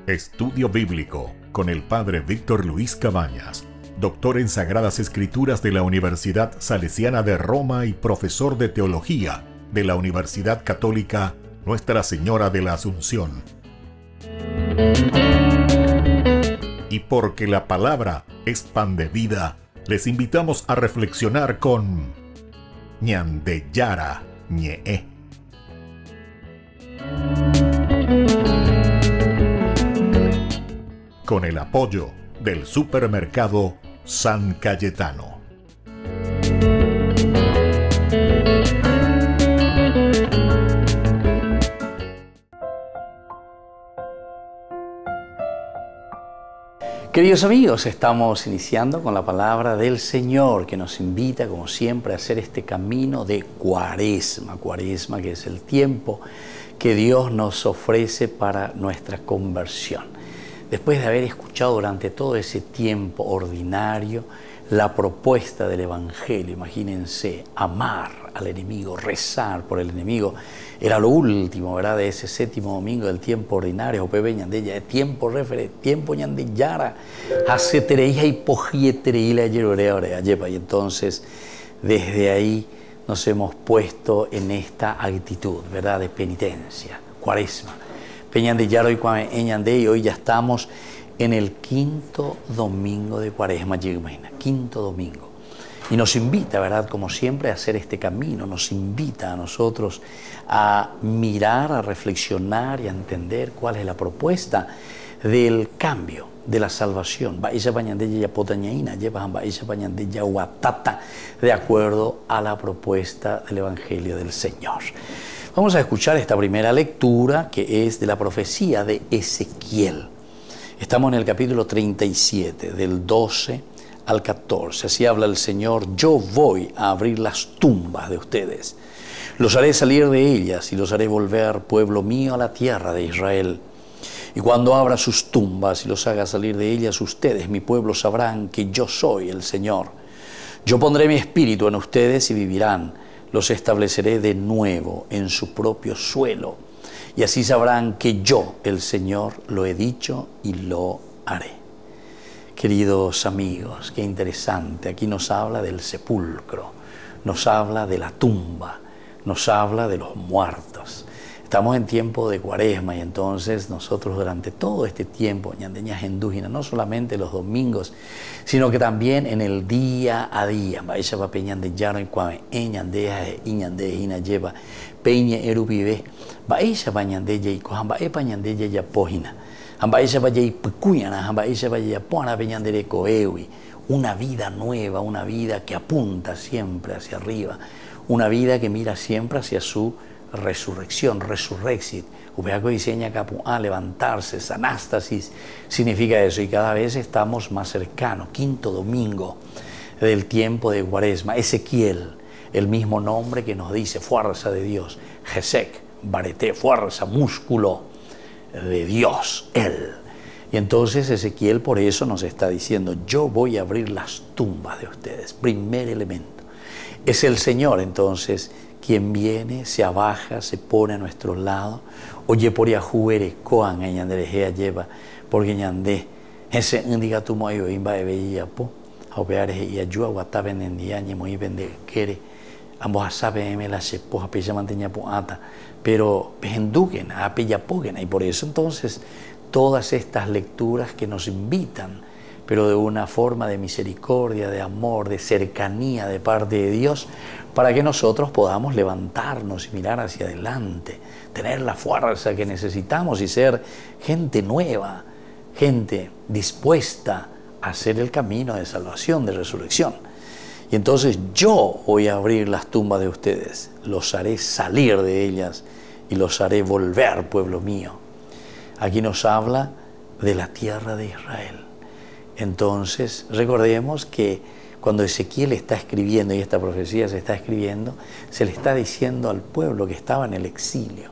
Estudio Bíblico con el Padre Víctor Luis Cabañas, doctor en Sagradas Escrituras de la Universidad Salesiana de Roma y profesor de Teología de la Universidad Católica Nuestra Señora de la Asunción. Y porque la palabra es pan de vida, les invitamos a reflexionar con Ñandeyara Ñe'e. Con el apoyo del supermercado San Cayetano. Queridos amigos, estamos iniciando con la palabra del Señor que nos invita, como siempre, a hacer este camino de Cuaresma. Cuaresma, que es el tiempo que Dios nos ofrece para nuestra conversión. Después de haber escuchado durante todo ese tiempo ordinario la propuesta del Evangelio, imagínense, amar al enemigo, rezar por el enemigo, era lo último, ¿verdad?, de ese séptimo domingo del tiempo ordinario, Pepe Ñandella, tiempo refere, tiempo Ñandeyara, hacetereija y pojietereila yerorea, y entonces desde ahí nos hemos puesto en esta actitud, ¿verdad?, de penitencia, Cuaresma. Peñandeyara y hoy ya estamos en el quinto domingo de Cuaresma, quinto domingo. Y nos invita, ¿verdad?, como siempre, a hacer este camino, nos invita a nosotros a mirar, a reflexionar y a entender cuál es la propuesta del cambio, de la salvación. De acuerdo a la propuesta del Evangelio del Señor. Vamos a escuchar esta primera lectura que es de la profecía de Ezequiel. Estamos en el capítulo 37, del 12 al 14. Así habla el Señor: yo voy a abrir las tumbas de ustedes. Los haré salir de ellas y los haré volver, pueblo mío, a la tierra de Israel. Y cuando abra sus tumbas y los haga salir de ellas, ustedes, mi pueblo, sabrán que yo soy el Señor. Yo pondré mi espíritu en ustedes y vivirán. Los estableceré de nuevo en su propio suelo. Y así sabrán que yo, el Señor, lo he dicho y lo haré. Queridos amigos, qué interesante. Aquí nos habla del sepulcro, nos habla de la tumba, nos habla de los muertos. Estamos en tiempo de Cuaresma y entonces nosotros durante todo este tiempo, ñandeñas endúgina, no solamente los domingos, sino que tambitambién en el día a día. Vaya va peñande llano y cuave ñandeja y ñandejina lleva peñe erubive. Vaya va ñandeja y cojan va ñandeja ya pojina. Vaya va y picuyana, vaya vaya pona peñandere coewi. Una vida nueva, una vida que apunta siempre hacia arriba, una vida que mira siempre hacia su resurrección, resurrexit. Upeaco diseña capu a levantarse, sanástasis, significa eso, y cada vez estamos más cercanos. Quinto domingo del tiempo de Cuaresma. Ezequiel, el mismo nombre que nos dice fuerza de Dios. Jesek, barete, fuerza, músculo de Dios, Él. Y entonces Ezequiel por eso nos está diciendo: yo voy a abrir las tumbas de ustedes. Primer elemento. Es el Señor entonces quien viene, se abaja, se pone a nuestro lado. Oye, por yajuere, coan, ñanderejea lleva, porque ñandé, ese indica tu moyo, imba de veía po, a opear y ayuda, guataben en día, ni muy vende, quiere, ambos a saben, me la sepo, a pilla manteña poata, pero penduquen, a pilla poguen, y por eso entonces todas estas lecturas que nos invitan, pero de una forma de misericordia, de amor, de cercanía de parte de Dios, para que nosotros podamos levantarnos y mirar hacia adelante, tener la fuerza que necesitamos y ser gente nueva, gente dispuesta a hacer el camino de salvación, de resurrección. Y entonces yo voy a abrir las tumbas de ustedes, los haré salir de ellas y los haré volver, pueblo mío. Aquí nos habla de la tierra de Israel. Entonces, recordemos que cuando Ezequiel está escribiendo, y esta profecía se está escribiendo, se le está diciendo al pueblo que estaba en el exilio,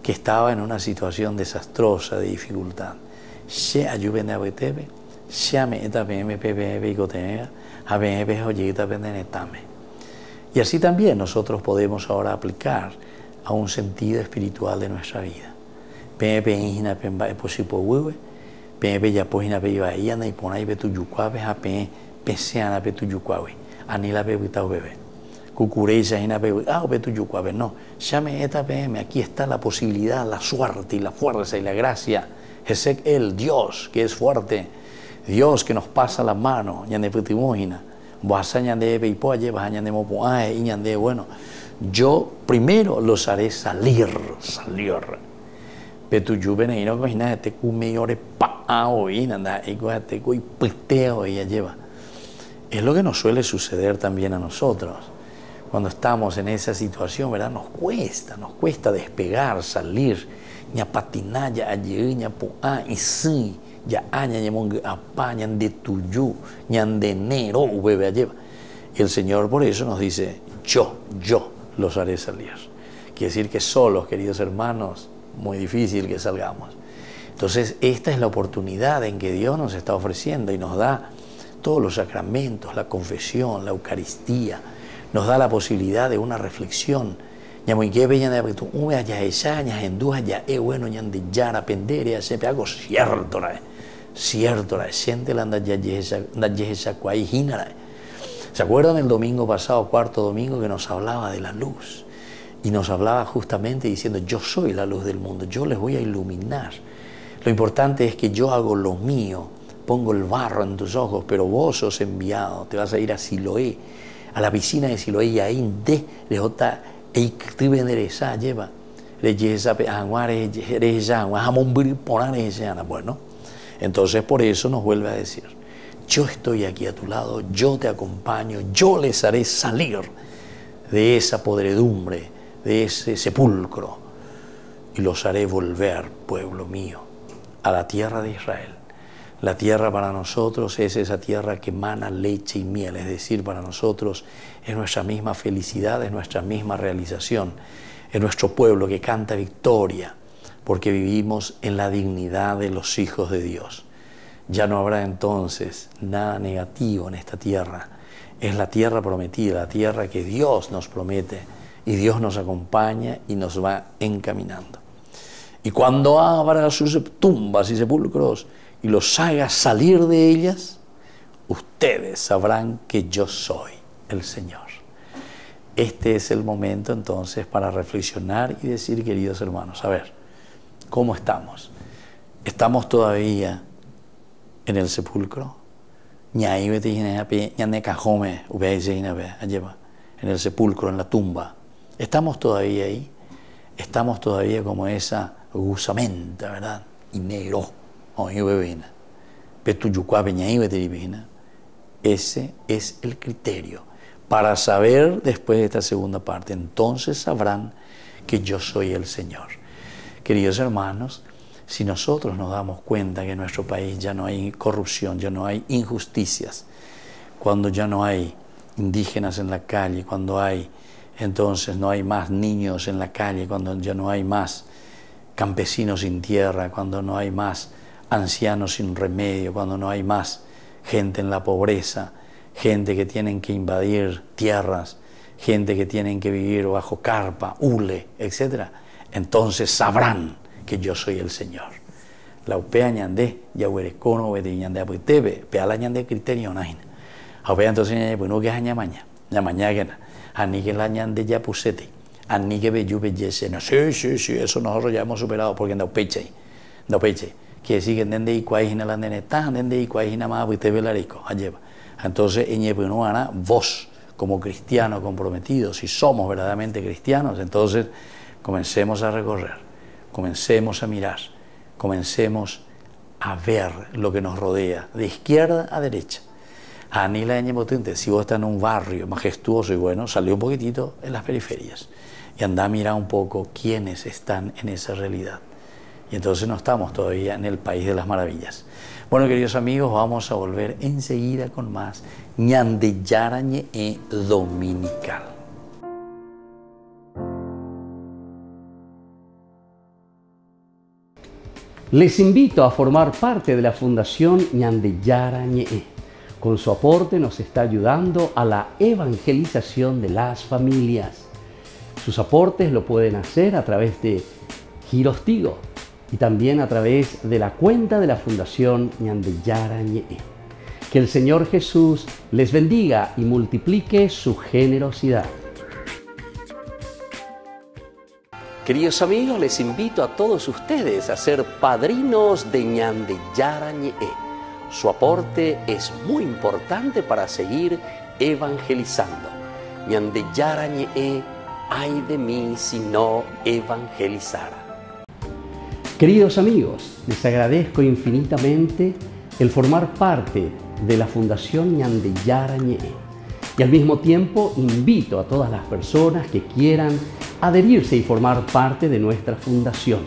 que estaba en una situación desastrosa, de dificultad. Y así también nosotros podemos ahora aplicar a un sentido espiritual de nuestra vida. Pepe hina pemba posipo huewe, pepe ya pohina pe iba y anda y ponai pe tu yucuabe a pe peseana pe tu yucuabe, anila pe vitao bebé. Cucureisa hina pe pe tu yucuabe. No, llame esta PM, aquí está la posibilidad, la suerte y la fuerza y la gracia. Jesek el Dios que es fuerte, Dios que nos pasa la mano, ñande putimojina, boasa ñande pe ipo lleva ñande mopo y ñande bueno. Yo primero los haré salir. Pero tu lluvia y no imagina te come ore pa hoy nada y te coi peteo ella lleva. Es lo que nos suele suceder también a nosotros. Cuando estamos en esa situación, ¿verdad? Nos cuesta despegar, salir, ña patinar, ya allí, ña po y sí, ya aña ña monga apa, ñan de tuyu, ñan de enero, bebé lleva. Y el Señor por eso nos dice, yo los haré salir. Quiere decir que solos, queridos hermanos, muy difícil que salgamos. Entonces, esta es la oportunidad en que Dios nos está ofreciendo y nos da todos los sacramentos, la confesión, la Eucaristía, nos da la posibilidad de una reflexión. ¿Se acuerdan el domingo pasado, cuarto domingo, que nos hablaba de la luz? Y nos hablaba justamente diciendo, yo soy la luz del mundo, yo les voy a iluminar. Lo importante es que yo hago lo mío, pongo el barro en tus ojos, pero vos sos enviado, te vas a ir a Siloé, a la piscina de Siloé, y ahí de lejota endereza lleva. Bueno, entonces por eso nos vuelve a decir, yo estoy aquí a tu lado, yo te acompaño, yo les haré salir de esa podredumbre, de ese sepulcro, y los haré volver, pueblo mío, a la tierra de Israel. La tierra para nosotros es esa tierra que emana leche y miel, es decir, para nosotros es nuestra misma felicidad, es nuestra misma realización, es nuestro pueblo que canta victoria, porque vivimos en la dignidad de los hijos de Dios. Ya no habrá entonces nada negativo en esta tierra. Es la tierra prometida, la tierra que Dios nos promete, y Dios nos acompaña y nos va encaminando. Y cuando abra sus tumbas y sepulcros y los haga salir de ellas, ustedes sabrán que yo soy el Señor. Este es el momento entonces para reflexionar y decir, queridos hermanos, a ver, ¿cómo estamos? ¿Estamos todavía en el sepulcro? En el sepulcro, en la tumba. ¿Estamos todavía ahí? Estamos todavía como esa gusamenta, ¿verdad? Y negro. Ese es el criterio para saber después de esta segunda parte. Entonces sabrán que yo soy el Señor. Queridos hermanos, si nosotros nos damos cuenta que en nuestro país ya no hay corrupción, ya no hay injusticias, cuando ya no hay indígenas en la calle, cuando entonces no hay más niños en la calle, cuando ya no hay más campesinos sin tierra, cuando no hay más ancianos sin remedio, cuando no hay más gente en la pobreza, gente que tienen que invadir tierras, gente que tienen que vivir bajo carpa, hule, etc. Entonces sabrán que yo soy el Señor. La upea ñandé, ya huerecono, huete ñandé apuitebe, pea la ñandé criterio nain. Aupea entonces ñandé, pues no que es ñamaña que na, ani que la ñandé ya pusete, ani que bellu bellese, no, sí, eso nosotros ya hemos superado, porque no peche, que decir que entiende y cuáis la neneta, entiende y cuáis nada más apuitebe la rico, alleva. Entonces, vos, como cristianos comprometidos, si somos verdaderamente cristianos, entonces comencemos a recorrer, comencemos a mirar, comencemos a ver lo que nos rodea, de izquierda a derecha. Si vos estás en un barrio majestuoso y bueno, salió un poquitito en las periferias y andá a mirar un poco quiénes están en esa realidad. Y entonces no estamos todavía en el país de las maravillas. Bueno, queridos amigos, vamos a volver enseguida con más Ñande Yarañe Dominical. Les invito a formar parte de la Fundación Ñande Yarañe. Con su aporte nos está ayudando a la evangelización de las familias. Sus aportes lo pueden hacer a través de Giros Tigo y también a través de la cuenta de la Fundación Ñandeyara Ñe'e. Que el Señor Jesús les bendiga y multiplique su generosidad. Queridos amigos, les invito a todos ustedes a ser padrinos de Ñandeyara Ñe'e. Su aporte es muy importante para seguir evangelizando. Ñandeyara Ñe'e, ay de mí si no evangelizara. Queridos amigos, les agradezco infinitamente el formar parte de la Fundación Ñandeyara Ñe'e. Y al mismo tiempo invito a todas las personas que quieran adherirse y formar parte de nuestra fundación.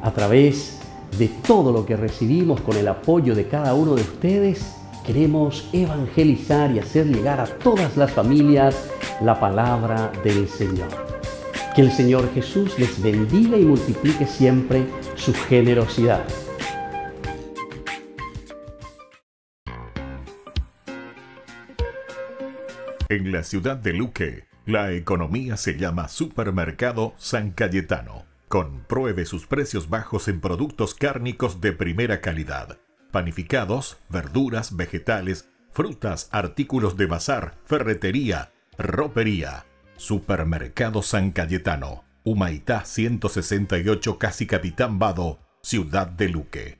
A través de todo lo que recibimos con el apoyo de cada uno de ustedes, queremos evangelizar y hacer llegar a todas las familias la palabra del Señor. Que el Señor Jesús les bendiga y multiplique siempre su generosidad. En la ciudad de Luque, la economía se llama Supermercado San Cayetano. Compruebe sus precios bajos en productos cárnicos de primera calidad. Panificados, verduras, vegetales, frutas, artículos de bazar, ferretería, ropería. Supermercado San Cayetano, Humaitá 168, Casi Capitán Vado, ciudad de Luque.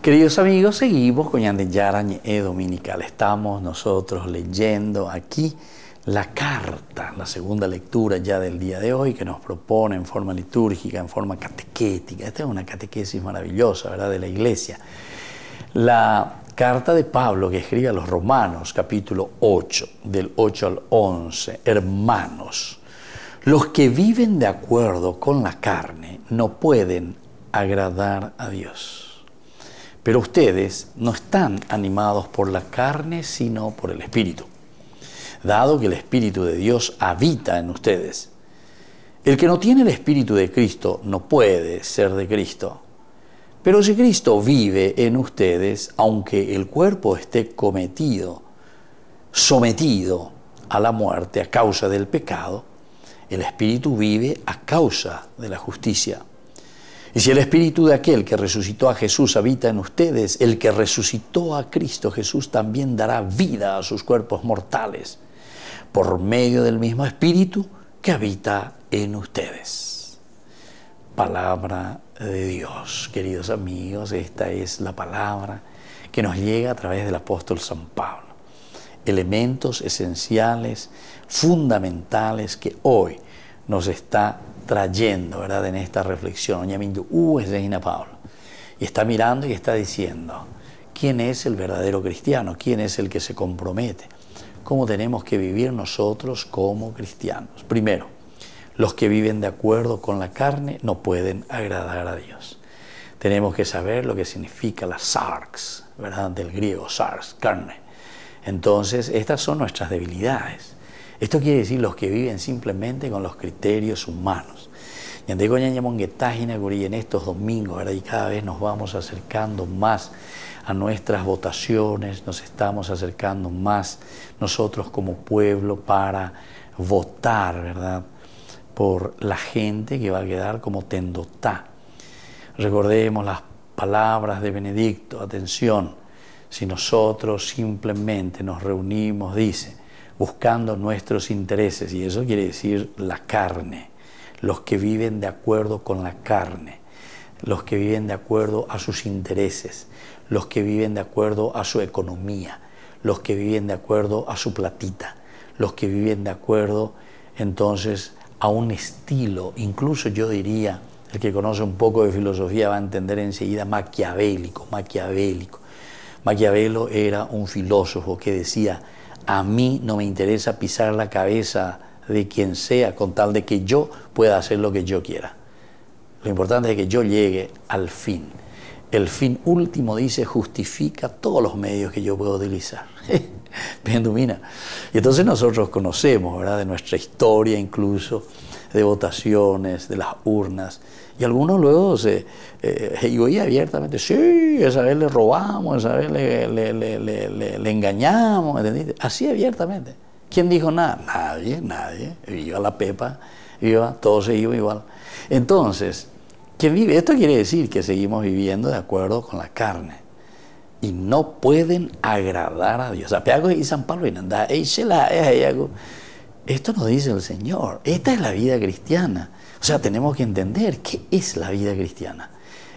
Queridos amigos, seguimos con Ñandeyara Ñe'e Dominical. Estamos nosotros leyendo aquí la carta, la segunda lectura ya del día de hoy, que nos propone en forma litúrgica, en forma catequética. Esta es una catequesis maravillosa, ¿verdad?, de la Iglesia. La carta de Pablo que escribe a los Romanos, capítulo 8, del 8 al 11. Hermanos, los que viven de acuerdo con la carne no pueden agradar a Dios. Pero ustedes no están animados por la carne, sino por el Espíritu, dado que el Espíritu de Dios habita en ustedes. El que no tiene el Espíritu de Cristo no puede ser de Cristo. Pero si Cristo vive en ustedes, aunque el cuerpo esté sometido a la muerte a causa del pecado, el Espíritu vive a causa de la justicia. Y si el Espíritu de aquel que resucitó a Jesús habita en ustedes, el que resucitó a Cristo Jesús también dará vida a sus cuerpos mortales, por medio del mismo Espíritu que habita en ustedes. Palabra de Dios, queridos amigos, esta es la palabra que nos llega a través del apóstol San Pablo. Elementos esenciales, fundamentales que hoy nos está trayendo, ¿verdad?, en esta reflexión. Pablo. Y está mirando y está diciendo, ¿quién es el verdadero cristiano? ¿Quién es el que se compromete? ¿Cómo tenemos que vivir nosotros como cristianos? Primero, los que viven de acuerdo con la carne no pueden agradar a Dios. Tenemos que saber lo que significa la sarx, ¿verdad?, del griego sarx, carne. Entonces, estas son nuestras debilidades. Esto quiere decir los que viven simplemente con los criterios humanos. Y en estos domingos, ¿verdad?, y cada vez nos vamos acercando más a nuestras votaciones, nos estamos acercando más nosotros como pueblo para votar, ¿verdad?, por la gente que va a quedar como tendotá. Recordemos las palabras de Benedicto, atención, si nosotros simplemente nos reunimos, dice, buscando nuestros intereses, y eso quiere decir la carne, los que viven de acuerdo con la carne, los que viven de acuerdo a sus intereses, los que viven de acuerdo a su economía, los que viven de acuerdo a su platita, los que viven de acuerdo entonces a un estilo, incluso yo diría, el que conoce un poco de filosofía va a entender enseguida, maquiavélico. Maquiavelo era un filósofo que decía: a mí no me interesa pisar la cabeza de quien sea con tal de que yo pueda hacer lo que yo quiera. Lo importante es que yo llegue al fin. El fin último, dice, justifica todos los medios que yo puedo utilizar. Bien, domina. Y entonces nosotros conocemos, ¿verdad?, de nuestra historia incluso, de votaciones, de las urnas. Y algunos luego y oía abiertamente: sí, esa vez le robamos, esa vez le engañamos, ¿entendiste? Así abiertamente. ¿Quién dijo nada? Nadie. Viva la pepa, viva, todos seguimos igual. Entonces, ¿quién vive? Esto quiere decir que seguimos viviendo de acuerdo con la carne. Y no pueden agradar a Dios. Y San Pablo, esto nos dice el Señor. Esta es la vida cristiana. O sea, tenemos que entender qué es la vida cristiana.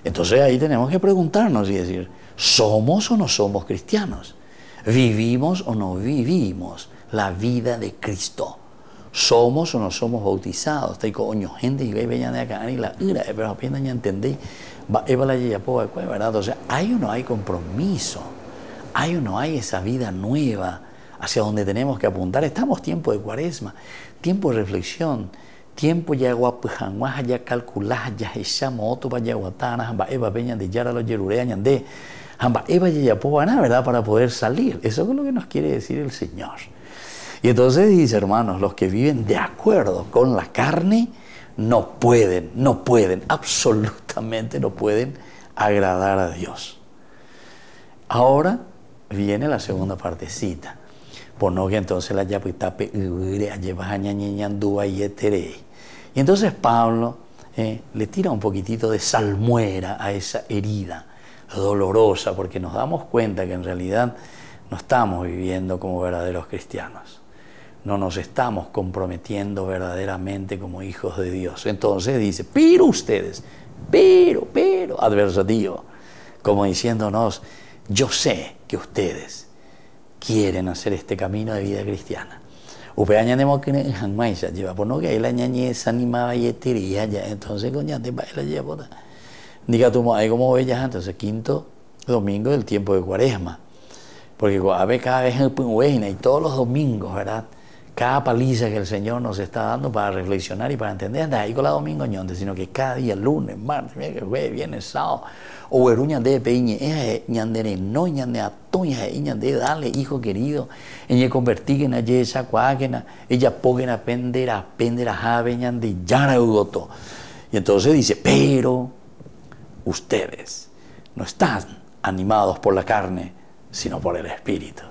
Entonces ahí tenemos que preguntarnos y decir: ¿somos o no somos cristianos? ¿Vivimos o no vivimos la vida de Cristo? ¿Somos o no somos bautizados? Gente que veía de acá y la ira, pero apenas ya entendí. O sea, hay o no hay compromiso, hay o no hay esa vida nueva hacia donde tenemos que apuntar. Estamos tiempo de Cuaresma, tiempo de reflexión, tiempo ya guapujanguaja, ya calculaja, ya echamos otro para yaguatana, hamba eva peña de yara los yerureañan de hamba eva ya pobana, ¿verdad?, para poder salir. Eso es lo que nos quiere decir el Señor. Y entonces dice, hermanos, los que viven de acuerdo con la carne no pueden, absolutamente no pueden agradar a Dios. Ahora viene la segunda partecita. Por no que entonces la yapitape y entonces Pablo le tira un poquitito de salmuera a esa herida dolorosa, porque nos damos cuenta que en realidad no estamos viviendo como verdaderos cristianos. No nos estamos comprometiendo verdaderamente como hijos de Dios. Entonces dice: pero ustedes, pero, adversativo, como diciéndonos: yo sé que ustedes quieren hacer este camino de vida cristiana. Entonces, diga tú, hay como bellas, entonces, quinto domingo del tiempo de Cuaresma. Porque cada vez y todos los domingos, ¿verdad?, cada paliza que el Señor nos está dando para reflexionar y para entender, anda ahí con la domingo ñonde, sino que cada día, lunes, martes, jueves, viernes, sábado, o veruña de peñe, ñandere, no ñande a toña, ñande, dale, hijo querido, en convertir en allí esa cuáquena, ella poguen a pendera, jave, ñande, yara ugoto. Y entonces dice: pero ustedes no están animados por la carne, sino por el Espíritu.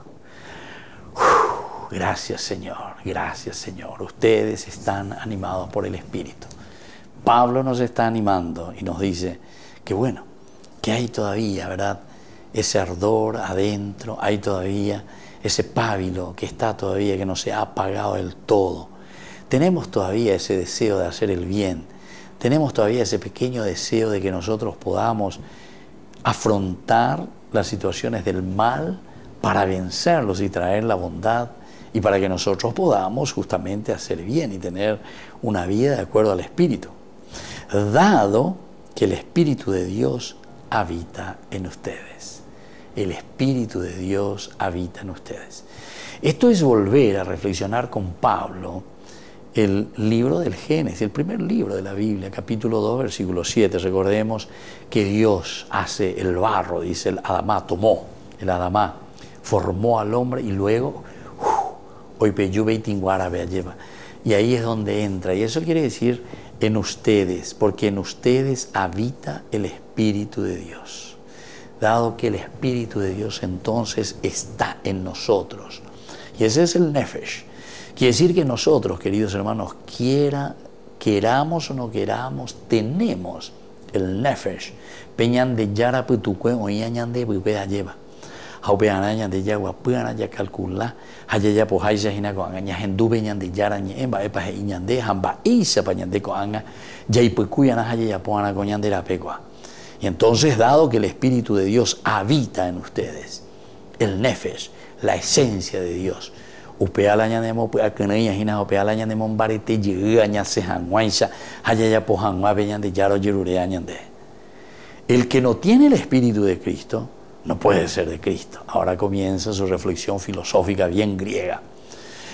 Gracias, Señor, gracias, Señor. Ustedes están animados por el Espíritu. Pablo nos está animando y nos dice que bueno, que hay todavía, ¿verdad?, ese ardor adentro, hay todavía ese pábilo que está todavía, que no se ha apagado del todo. Tenemos todavía ese deseo de hacer el bien. Tenemos todavía ese pequeño deseo de que nosotros podamos afrontar las situaciones del mal para vencerlos y traer la bondad, y para que nosotros podamos justamente hacer bien y tener una vida de acuerdo al Espíritu, dado que el Espíritu de Dios habita en ustedes. El Espíritu de Dios habita en ustedes. Esto es volver a reflexionar con Pablo el libro del Génesis, el primer libro de la Biblia, capítulo 2, versículo 7. Recordemos que Dios hace el barro, dice el Adamá, tomó el Adamá, formó al hombre y luego y ahí es donde entra. Y eso quiere decir en ustedes, porque en ustedes habita el Espíritu de Dios. Dado que el Espíritu de Dios entonces está en nosotros. Y ese es el Nefesh. Quiere decir que nosotros, queridos hermanos, queramos o no queramos, tenemos el Nefesh. Peñan de Yara Putucuen o Yañan de Pupea lleva. Haupeanaña de Yagua, Puanaya calcula, Hayaya Pohaisa Hinacoanga, Hendubeñan de Yaraña, Emba Epa Iñande, Hamba Isa Pañande Coanga, Yaipuyana Hayaya Poana Coñan de la Pecua. Y entonces, dado que el Espíritu de Dios habita en ustedes, el Nefesh, la esencia de Dios, upea la ñandemo pues akanaya hina upea la ñandemo barete llega ñase hanguaisha hayaya po hangua peñande yaro yerurea ñande. El que no tiene el Espíritu de Cristo no puede ser de Cristo. Ahora comienza su reflexión filosófica bien griega.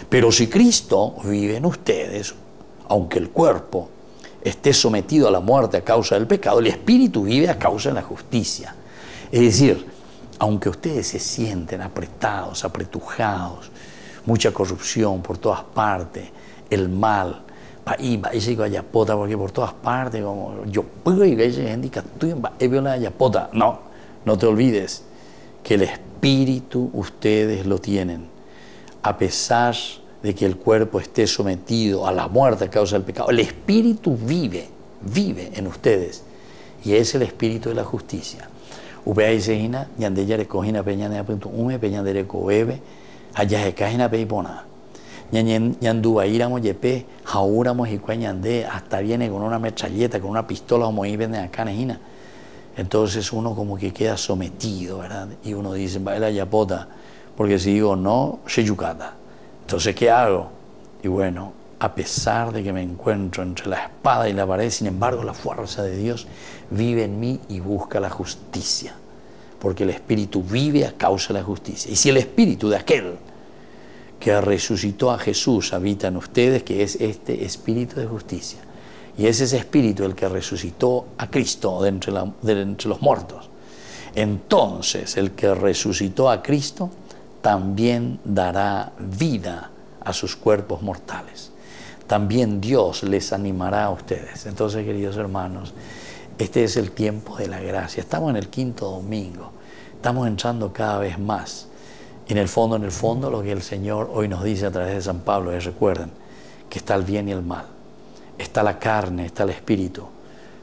Pero si Cristo vive en ustedes, aunque el cuerpo esté sometido a la muerte a causa del pecado, el Espíritu vive a causa de la justicia. Es decir, aunque ustedes se sienten apretados, apretujados, mucha corrupción por todas partes, el mal, porque por todas partes, como yo puedo y no te olvides que el Espíritu ustedes lo tienen, a pesar de que el cuerpo esté sometido a la muerte a causa del pecado. El Espíritu vive en ustedes, y es el Espíritu de la justicia. Upea y sehina, ñandeya recogina peñanea punto ume, peñandere coebe, allá se cajina peipona. Ñanduba íramos yepe, jauramos y cuañande, hasta viene con una metralleta, con una pistola, como ahí venden acá nejina. Entonces uno como que queda sometido, ¿verdad? Y uno dice, baila yapota, porque si digo no, se yucata. Entonces, ¿qué hago? Y bueno, a pesar de que me encuentro entre la espada y la pared, sin embargo, la fuerza de Dios vive en mí y busca la justicia. Porque el Espíritu vive a causa de la justicia. Y si el Espíritu de aquel que resucitó a Jesús habita en ustedes, que es este Espíritu de justicia, y es ese Espíritu el que resucitó a Cristo de entre los muertos, entonces el que resucitó a Cristo también dará vida a sus cuerpos mortales. También Dios les animará a ustedes. Entonces, queridos hermanos, este es el tiempo de la gracia. Estamos en el 5.º domingo. Estamos entrando cada vez más. En el fondo, lo que el Señor hoy nos dice a través de San Pablo es, recuerden, que está el bien y el mal. Está la carne, está el espíritu.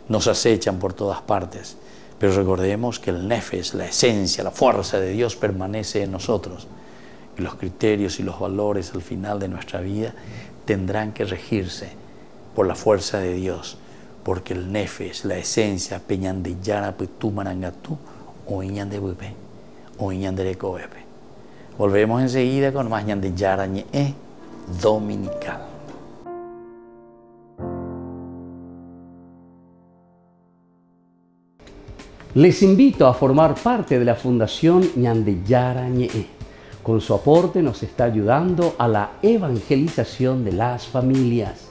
Nos acechan por todas partes. Pero recordemos que el nefesh, la esencia, la fuerza de Dios permanece en nosotros. Y los criterios y los valores al final de nuestra vida tendrán que regirse por la fuerza de Dios. Porque el nefesh, la esencia, peñande yara putu marangatu, o iñande bupe, o iñande recoepe. Volvemos enseguida con más ñande yara ñe dominical. Les invito a formar parte de la Fundación Ñandeyara Ñe'e. Con su aporte nos está ayudando a la evangelización de las familias.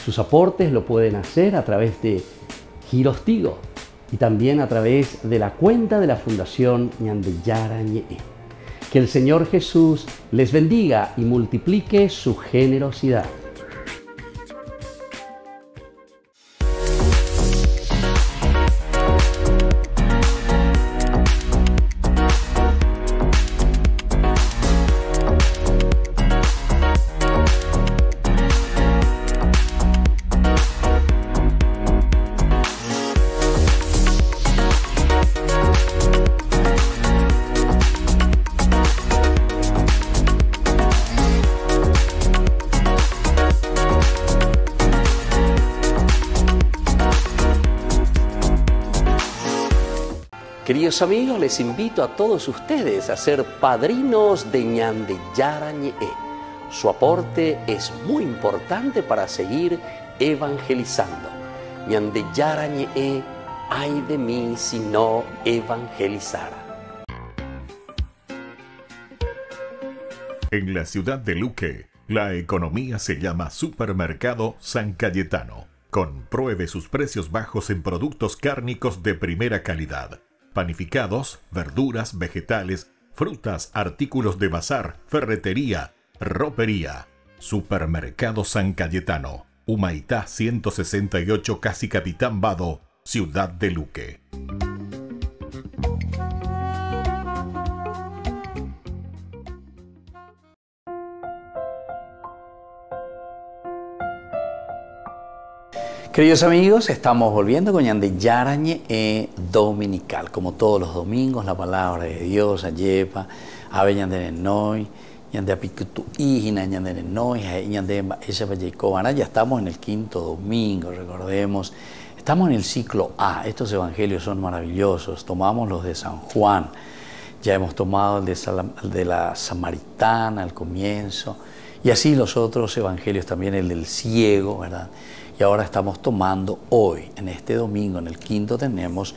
Sus aportes lo pueden hacer a través de Giros Tigo y también a través de la cuenta de la Fundación Ñandeyara Ñe'e. Que el Señor Jesús les bendiga y multiplique su generosidad. Queridos amigos, les invito a todos ustedes a ser padrinos de Ñandeyara Ñe'e. Su aporte es muy importante para seguir evangelizando. Ñandeyara Ñe'e, ay de mí si no evangelizara. En la ciudad de Luque, la economía se llama Supermercado San Cayetano. Compruebe sus precios bajos en productos cárnicos de primera calidad. Panificados, verduras, vegetales, frutas, artículos de bazar, ferretería, ropería. Supermercado San Cayetano, Humaitá 168, Casi Capitán Vado, Ciudad de Luque. Queridos amigos, estamos volviendo con Ñandeyara Ñe'e dominical. Como todos los domingos, la palabra de Dios, ayepa, ave ñandenenoy, ñandeapicutu ijina, ñandenenoy, ñandemba, esa vallecobana. Ya estamos en el 5.º domingo, recordemos. Estamos en el ciclo A. Estos evangelios son maravillosos. Tomamos los de San Juan. Ya hemos tomado el de la samaritana al comienzo, y así los otros evangelios también, el del ciego, ¿verdad? Y ahora estamos tomando hoy, en este domingo, en el quinto, tenemos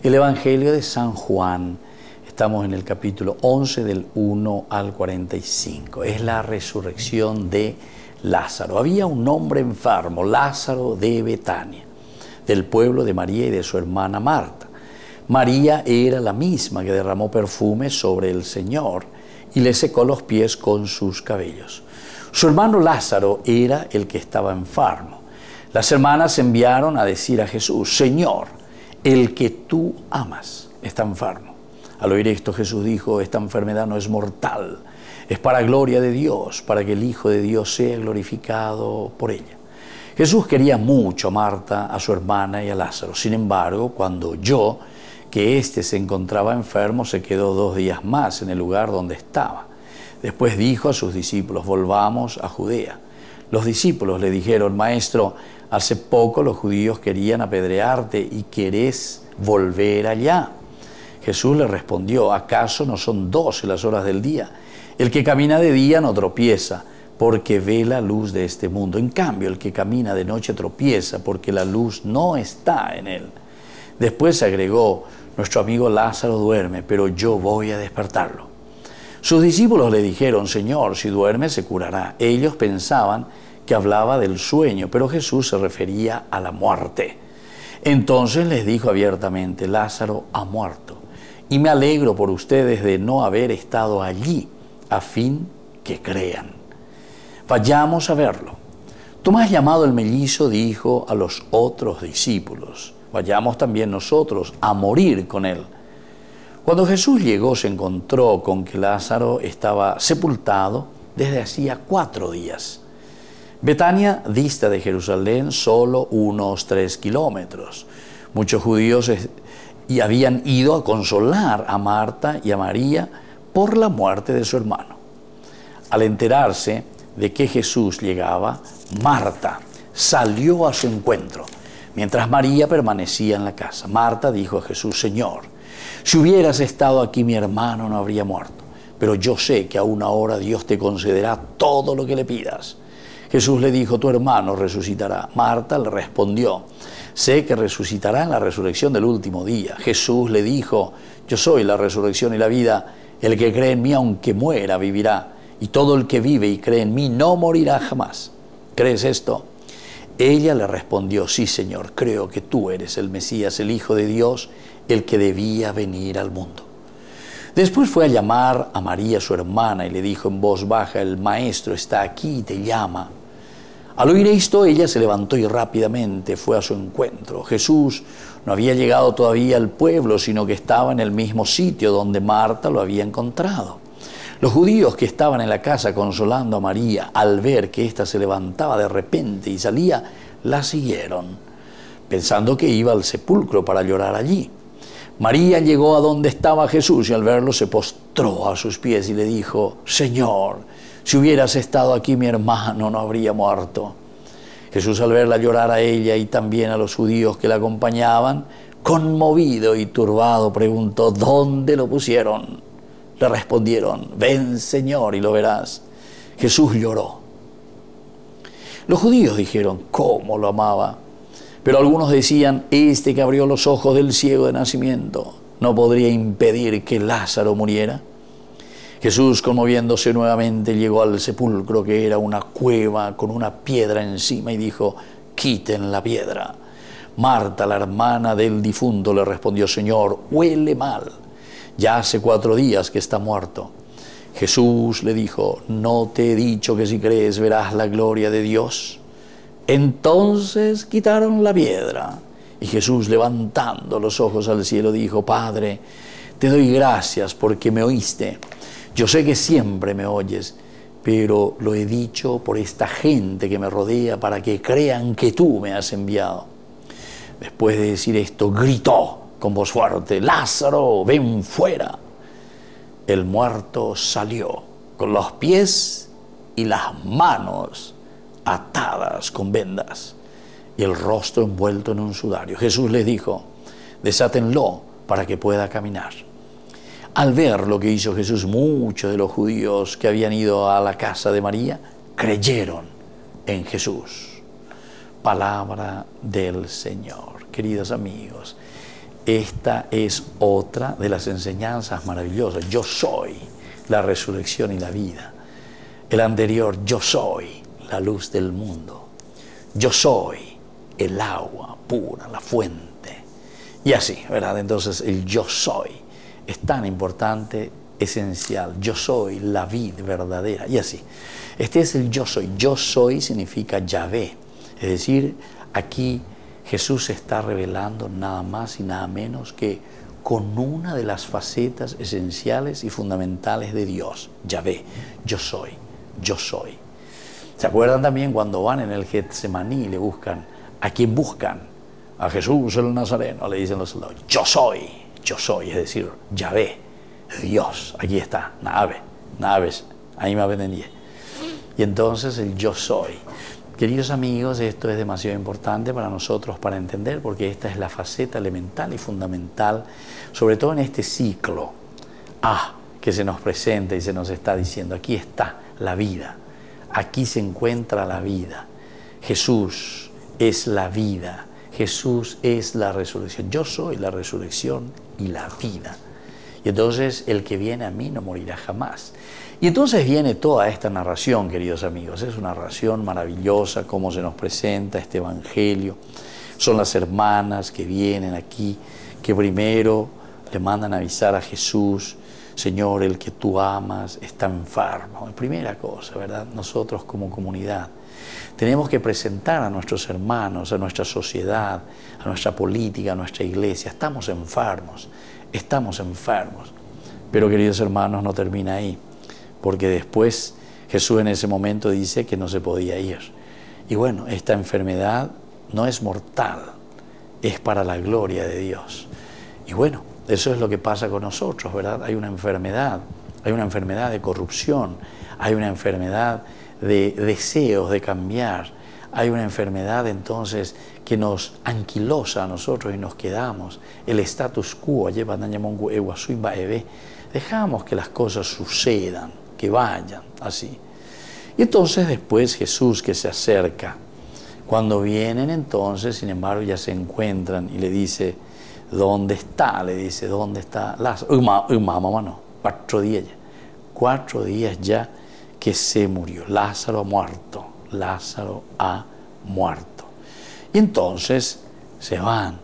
el evangelio de San Juan. Estamos en el capítulo 11 del 1 al 45. Es la resurrección de Lázaro. Había un hombre enfermo, Lázaro de Betania, del pueblo de María y de su hermana Marta. María era la misma que derramó perfume sobre el Señor y le secó los pies con sus cabellos. Su hermano Lázaro era el que estaba enfermo. Las hermanas enviaron a decir a Jesús: Señor, el que tú amas está enfermo. Al oír esto, Jesús dijo: esta enfermedad no es mortal, es para gloria de Dios, para que el Hijo de Dios sea glorificado por ella. Jesús quería mucho a Marta, a su hermana y a Lázaro. Sin embargo, cuando oyó que éste se encontraba enfermo, se quedó 2 días más en el lugar donde estaba. Después dijo a sus discípulos: volvamos a Judea. Los discípulos le dijeron: Maestro, hace poco los judíos querían apedrearte y ¿querés volver allá? Jesús le respondió: ¿acaso no son 12 las horas del día? El que camina de día no tropieza, porque ve la luz de este mundo. En cambio, el que camina de noche tropieza, porque la luz no está en él. Después agregó: nuestro amigo Lázaro duerme, pero yo voy a despertarlo. Sus discípulos le dijeron: Señor, si duerme se curará. Ellos pensaban que hablaba del sueño, pero Jesús se refería a la muerte. Entonces les dijo abiertamente: Lázaro ha muerto, y me alegro por ustedes de no haber estado allí, a fin que crean. Vayamos a verlo. Tomás, llamado el mellizo, dijo a los otros discípulos: vayamos también nosotros a morir con él. Cuando Jesús llegó, se encontró con que Lázaro estaba sepultado desde hacía 4 días. Betania dista de Jerusalén solo unos 3 kilómetros. Muchos judíos habían ido a consolar a Marta y a María por la muerte de su hermano. Al enterarse de que Jesús llegaba, Marta salió a su encuentro, mientras María permanecía en la casa. Marta dijo a Jesús: Señor, si hubieras estado aquí, mi hermano no habría muerto. Pero yo sé que aún ahora Dios te concederá todo lo que le pidas. Jesús le dijo: tu hermano resucitará. Marta le respondió: sé que resucitará en la resurrección del último día. Jesús le dijo: yo soy la resurrección y la vida. El que cree en mí, aunque muera, vivirá. Y todo el que vive y cree en mí no morirá jamás. ¿Crees esto? Ella le respondió: sí, Señor, creo que tú eres el Mesías, el Hijo de Dios, el que debía venir al mundo. Después fue a llamar a María, su hermana, y le dijo en voz baja: el Maestro está aquí y te llama. Al oír esto, ella se levantó y rápidamente fue a su encuentro. Jesús no había llegado todavía al pueblo, sino que estaba en el mismo sitio donde Marta lo había encontrado. Los judíos que estaban en la casa consolando a María, al ver que ésta se levantaba de repente y salía, la siguieron, pensando que iba al sepulcro para llorar allí. María llegó a donde estaba Jesús y al verlo se postró a sus pies y le dijo: Señor, si hubieras estado aquí, mi hermano no habría muerto. Jesús, al verla llorar a ella y también a los judíos que la acompañaban, conmovido y turbado, preguntó: ¿dónde lo pusieron? Le respondieron: ven, Señor, y lo verás. Jesús lloró. Los judíos dijeron: ¿cómo lo amaba? Pero algunos decían: este que abrió los ojos del ciego de nacimiento, ¿no podría impedir que Lázaro muriera? Jesús, conmoviéndose nuevamente, llegó al sepulcro, que era una cueva con una piedra encima, y dijo: quiten la piedra. Marta, la hermana del difunto, le respondió: Señor, huele mal. Ya hace 4 días que está muerto. Jesús le dijo: ¿no te he dicho que si crees verás la gloria de Dios? Entonces quitaron la piedra. Y Jesús, levantando los ojos al cielo, dijo: Padre, te doy gracias porque me oíste. Yo sé que siempre me oyes, pero lo he dicho por esta gente que me rodea, para que crean que tú me has enviado. Después de decir esto, gritó con voz fuerte: Lázaro, ven fuera. El muerto salió con los pies y las manos atadas con vendas y el rostro envuelto en un sudario. Jesús les dijo: desátenlo para que pueda caminar. Al ver lo que hizo Jesús, muchos de los judíos que habían ido a la casa de María creyeron en Jesús. Palabra del Señor. Queridos amigos, esta es otra de las enseñanzas maravillosas. Yo soy la resurrección y la vida. El anterior, yo soy la luz del mundo. Yo soy el agua pura, la fuente. Y así, ¿verdad? Entonces el yo soy es tan importante, esencial. Yo soy la vid verdadera. Y así. Este es el yo soy. Yo soy significa Yahvé. Es decir, aquí Jesús se está revelando nada más y nada menos que con una de las facetas esenciales y fundamentales de Dios. Yahvé. Yo soy. Yo soy. ¿Se acuerdan también cuando van en el Getsemaní y le buscan? ¿A quién buscan? A Jesús el Nazareno, le dicen los soldados. Yo soy, es decir, Yahvé, Dios, aquí está, naves, ahí me aprendí. Y entonces el yo soy. Queridos amigos, esto es demasiado importante para nosotros para entender, porque esta es la faceta elemental y fundamental, sobre todo en este ciclo que se nos presenta y se nos está diciendo, aquí está la vida, aquí se encuentra la vida. Jesús es la vida, Jesús es la resurrección. Yo soy la resurrección y la vida. Y entonces el que viene a mí no morirá jamás. Y entonces viene toda esta narración, queridos amigos. Es una narración maravillosa, cómo se nos presenta este evangelio. Son las hermanas que vienen aquí, que primero le mandan avisar a Jesús: Señor, el que tú amas está enfermo. Primera cosa, ¿verdad? Nosotros como comunidad tenemos que presentar a nuestros hermanos, a nuestra sociedad, a nuestra política, a nuestra iglesia. Estamos enfermos. Pero, queridos hermanos, no termina ahí, porque después Jesús en ese momento dice que no se podía ir. Y bueno, esta enfermedad no es mortal, es para la gloria de Dios. Y bueno, eso es lo que pasa con nosotros, ¿verdad? Hay una enfermedad de corrupción, hay una enfermedad de deseos de cambiar, hay una enfermedad entonces que nos anquilosa a nosotros y nos quedamos. El status quo, dejamos que las cosas sucedan, que vayan así. Y entonces después Jesús que se acerca, cuando vienen entonces, sin embargo, ya se encuentran y le dice: ¿dónde está? Le dice: ¿dónde está Lázaro? Mamá, no, 4 días ya. 4 días ya que se murió. Lázaro ha muerto. Lázaro ha muerto. Y entonces se van,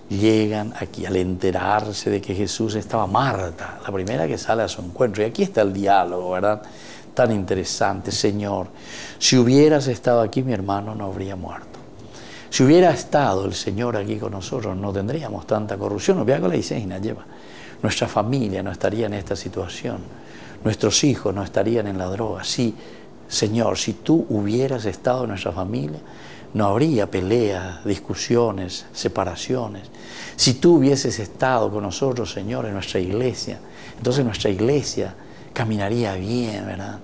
llegan aquí al enterarse de que Jesús estaba. Marta, la primera que sale a su encuentro. Y aquí está el diálogo, ¿verdad? Tan interesante. Señor, si hubieras estado aquí, mi hermano no habría muerto. Si hubiera estado el Señor aquí con nosotros, no tendríamos tanta corrupción. Nuestra familia no estaría en esta situación. Nuestros hijos no estarían en la droga. Sí, Señor, si tú hubieras estado en nuestra familia, no habría peleas, discusiones, separaciones. Si tú hubieses estado con nosotros, Señor, en nuestra iglesia, entonces nuestra iglesia caminaría bien, ¿verdad?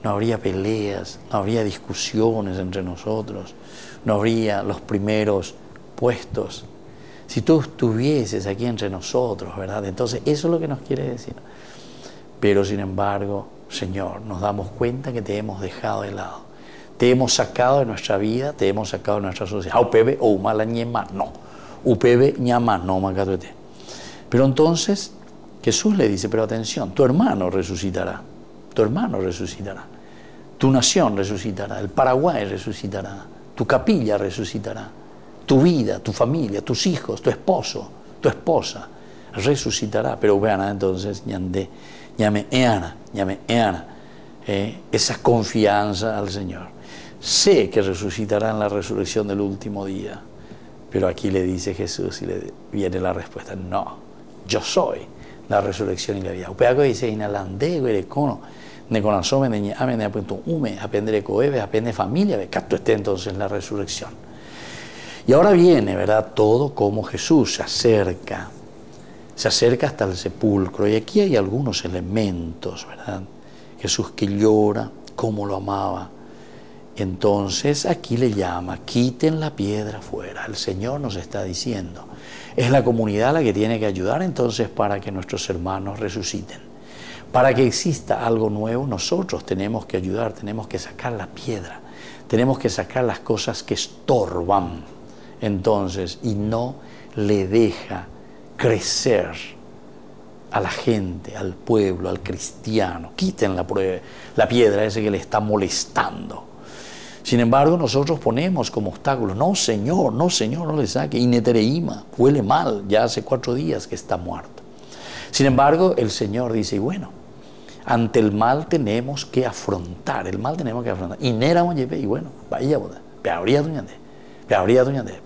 No habría peleas, no habría discusiones entre nosotros, no habría los primeros puestos. Si tú estuvieses aquí entre nosotros, ¿verdad? Entonces eso es lo que nos quiere decir. Pero sin embargo, Señor, nos damos cuenta que te hemos dejado de lado. Te hemos sacado de nuestra vida, te hemos sacado de nuestra sociedad. Upebe o mala ñema, no. Upebe ñama, no macatuete. Pero entonces Jesús le dice: pero atención, tu hermano resucitará. Tu hermano resucitará. Tu nación resucitará. El Paraguay resucitará. Tu capilla resucitará. Tu vida, tu familia, tus hijos, tu esposo, tu esposa resucitará. Pero vean entonces, llame eana, esa confianza al Señor. Sé que resucitará en la resurrección del último día, pero aquí le dice Jesús y le viene la respuesta: no, yo soy la resurrección y la vida. Upeaco dice: inalande guerecono ne conasome ne ame ne apunto ume apendre coebe apende familia ve capto esté entonces la resurrección. Y ahora viene, ¿verdad?, todo como Jesús se acerca hasta el sepulcro. Y aquí hay algunos elementos, ¿verdad? Jesús que llora, cómo lo amaba. Entonces aquí le llama, quiten la piedra fuera. El Señor nos está diciendo, es la comunidad la que tiene que ayudar entonces para que nuestros hermanos resuciten. Para que exista algo nuevo, nosotros tenemos que ayudar, tenemos que sacar la piedra, tenemos que sacar las cosas que estorban entonces y no le deja crecer a la gente, al pueblo, al cristiano. Quiten la piedra ese que le está molestando. Sin embargo, nosotros ponemos como obstáculo, no señor, no le saque, inetereima, huele mal, ya hace 4 días que está muerto. Sin embargo, el Señor dice, y bueno, ante el mal tenemos que afrontar, Inéramos y bueno, vaya boda,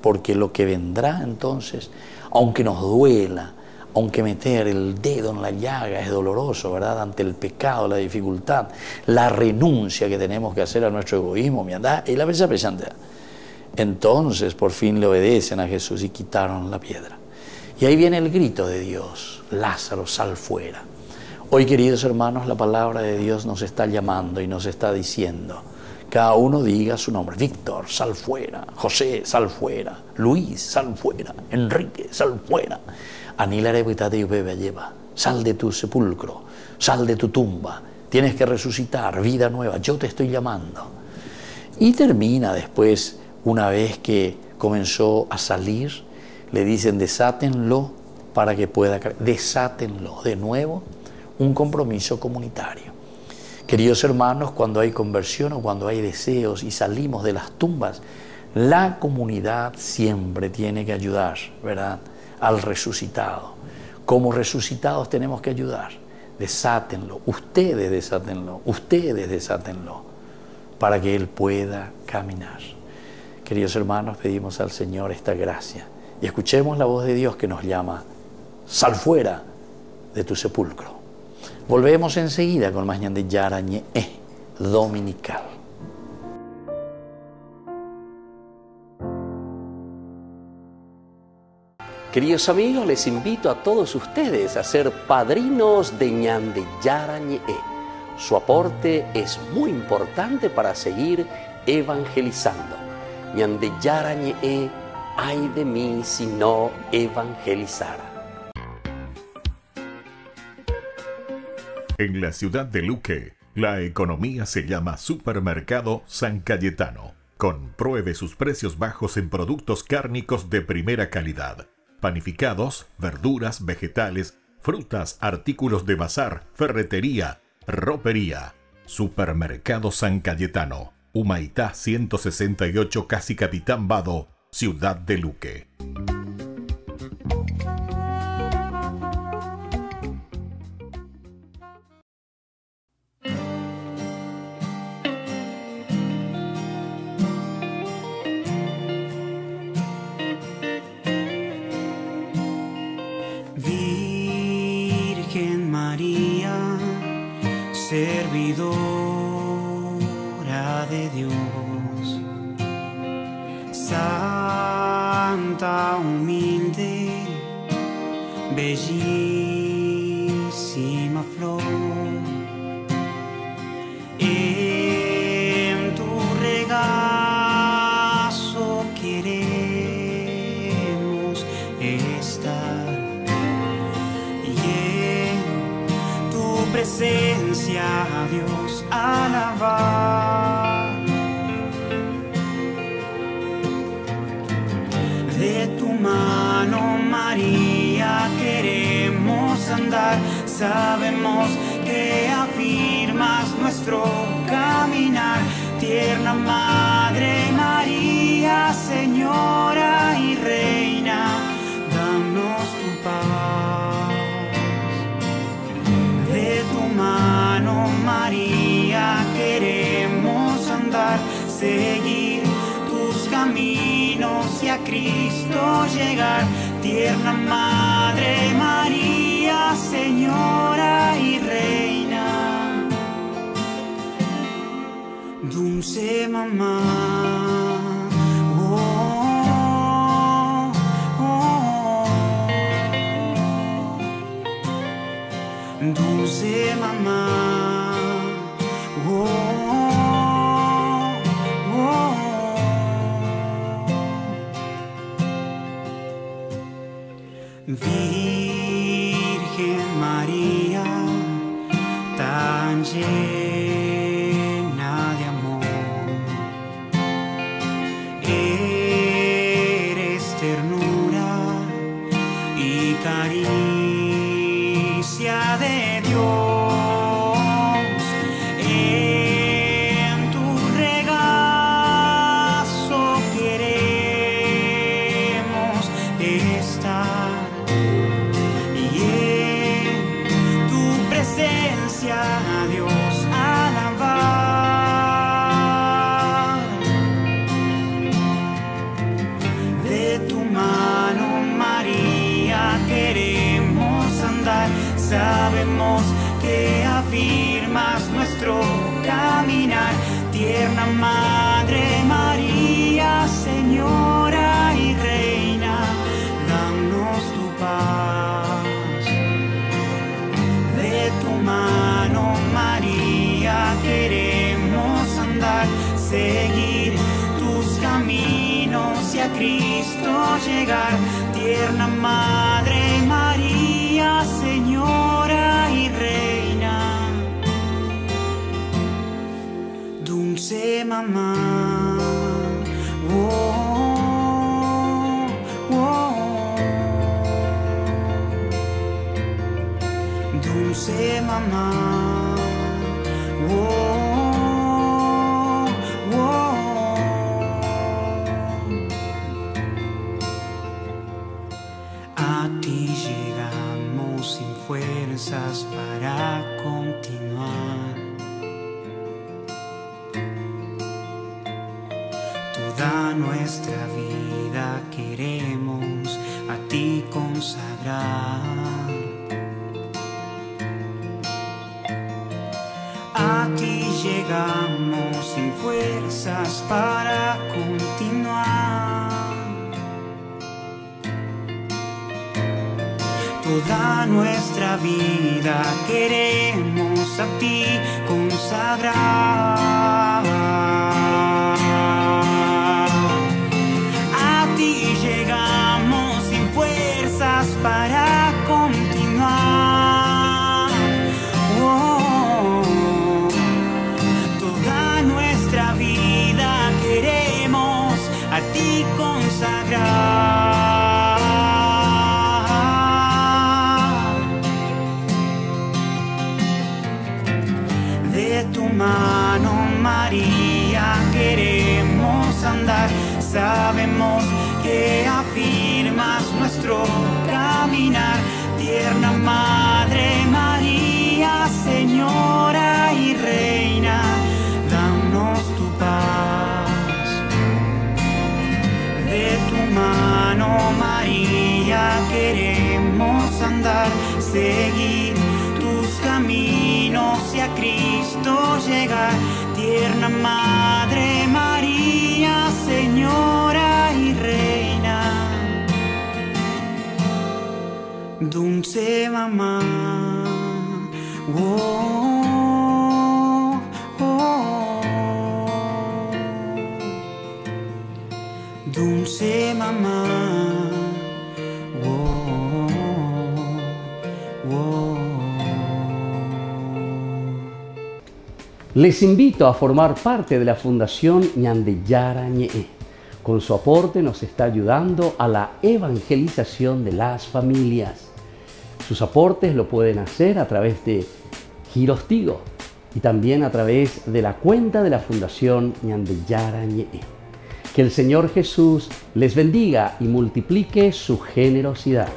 porque lo que vendrá entonces, aunque nos duela, aunque meter el dedo en la llaga es doloroso, ¿verdad? Ante el pecado, la dificultad, la renuncia que tenemos que hacer a nuestro egoísmo, y la vez entonces por fin le obedecen a Jesús y quitaron la piedra. Y ahí viene el grito de Dios, Lázaro, sal fuera. Hoy, queridos hermanos, la palabra de Dios nos está llamando y nos está diciendo, cada uno diga su nombre, Víctor, sal fuera, José, sal fuera, Luis, sal fuera, Enrique, sal fuera. Sal de tu sepulcro, sal de tu tumba, tienes que resucitar, vida nueva, yo te estoy llamando. Y termina después, una vez que comenzó a salir, le dicen desátenlo para que pueda creer, desátenlo, de nuevo, un compromiso comunitario. Queridos hermanos, cuando hay conversión o cuando hay deseos y salimos de las tumbas, la comunidad siempre tiene que ayudar, ¿verdad?, al resucitado. Como resucitados tenemos que ayudar. Desátenlo, ustedes desátenlo, para que Él pueda caminar. Queridos hermanos, pedimos al Señor esta gracia y escuchemos la voz de Dios que nos llama, sal fuera de tu sepulcro. Volvemos enseguida con más Ñande Yarañe dominical. Queridos amigos, les invito a todos ustedes a ser padrinos de Ñande Yarañe. Su aporte es muy importante para seguir evangelizando. Ñande Yarañe, ay de mí si no evangelizara. En la ciudad de Luque, la economía se llama Supermercado San Cayetano. Compruebe sus precios bajos en productos cárnicos de primera calidad. Panificados, verduras, vegetales, frutas, artículos de bazar, ferretería, ropería. Supermercado San Cayetano, Humaitá 168, casi Capitán Vado, ciudad de Luque. Virgen María, servidora de Dios, santa, humilde, bellísima flor, en tu regazo queremos estar. Presencia a Dios alabar. De tu mano, María, queremos andar. Sabemos que afirmas nuestro caminar. Tierna Madre María, Señora y Reina, danos tu paz. De tu mano, María, queremos andar, seguir tus caminos y a Cristo llegar. Tierna Madre María, Señora y Reina, dulce mamá. Dulce mamá, oh, Virgen María, tan llena de amor, eres ternura y caricia de Dios. En tu regazo queremos estar, y en tu presencia, Dios, alabar. De tu mano, María, queremos andar. Sabemos que afirmas nuestro caminar. Tierna Madre María, Señora y Reina, danos tu paz. De tu mano, María, queremos andar, seguir tus caminos y a Cristo llegar. Tierna Madre María, Señora y Reina, dulce mamá. Oh, oh, dulce mamá. Oh, oh. A ti llegamos sin fuerzas para continuar. Toda nuestra vida queremos a ti consagrar. A ti llegamos sin fuerzas para continuar. Toda nuestra vida queremos a ti consagrar. A ti llegamos sin fuerzas para continuar. Oh, toda nuestra vida queremos a ti consagrar. De tu mano, María, queremos andar. Sabemos que afirmas nuestro caminar. Tierna Madre María, Señora y Reina, danos tu paz. De tu mano, María, queremos andar, seguir tus caminos y a Cristo llegar. Tierna Madre María, Señora y Reina, dulce mamá. Oh, oh, dulce mamá. Oh, oh. Les invito a formar parte de la Fundación Ñandeyara Ñe'e. Con su aporte nos está ayudando a la evangelización de las familias. Sus aportes lo pueden hacer a través de Giros Tigo y también a través de la cuenta de la Fundación Ñandeyara Ñe'e. Que el Señor Jesús les bendiga y multiplique su generosidad.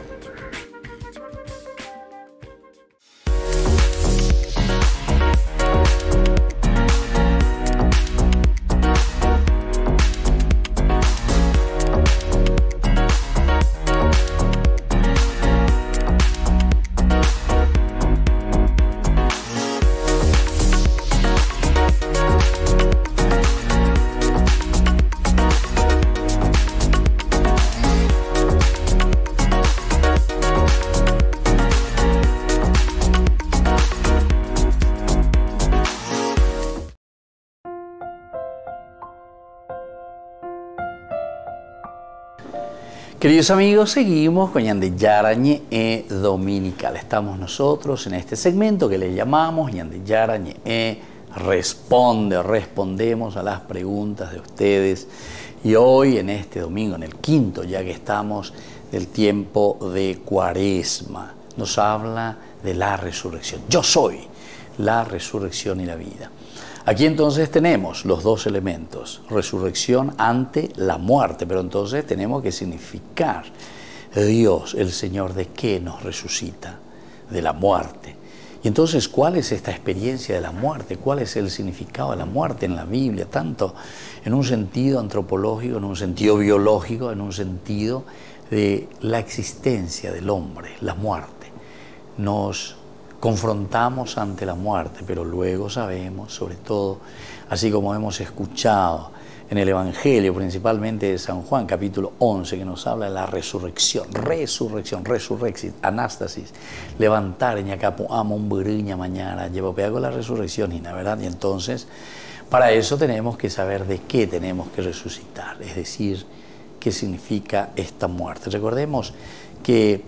Queridos amigos, seguimos con Ñandeyarañe Dominical. Estamos nosotros en este segmento que le llamamos Ñandeyarañe Responde. Respondemos a las preguntas de ustedes. Y hoy, en este domingo, en el quinto, ya que estamos del tiempo de Cuaresma, nos habla de la resurrección. Yo soy la resurrección y la vida. Aquí entonces tenemos los dos elementos, resurrección ante la muerte, pero entonces tenemos que significar Dios, el Señor, ¿de qué nos resucita? De la muerte. Y entonces, ¿cuál es esta experiencia de la muerte? ¿Cuál es el significado de la muerte en la Biblia? Tanto en un sentido antropológico, en un sentido biológico, en un sentido de la existencia del hombre, la muerte. Nos confrontamos ante la muerte, pero luego sabemos, sobre todo, así como hemos escuchado en el Evangelio, principalmente de San Juan, capítulo 11, que nos habla de la resurrección, resurrexit, anástasis, levantar, ñacapo, amo, un buriña mañana, llevo peago la resurrección, ¿verdad? Y entonces, para eso tenemos que saber de qué tenemos que resucitar, es decir, qué significa esta muerte. Recordemos que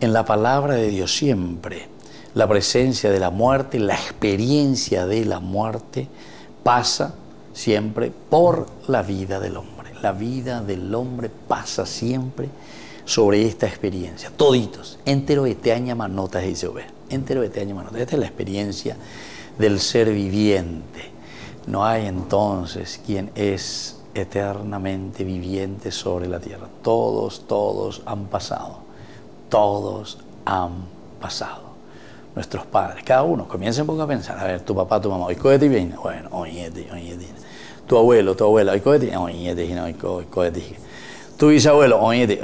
en la palabra de Dios siempre la presencia de la muerte, la experiencia de la muerte pasa siempre por la vida del hombre. La vida del hombre pasa siempre sobre esta experiencia. Toditos, entero este año manotas y se ve. Entero este año manotas. Esta es la experiencia del ser viviente. No hay entonces quien es eternamente viviente sobre la tierra. Todos han pasado. Todos han pasado. Nuestros padres, cada uno, comienza un poco a pensar, a ver, tu papá, tu mamá, hoy cohete bien, bueno, oye, tu abuela, hoy cohete, oye, tu bisabuelo, oye,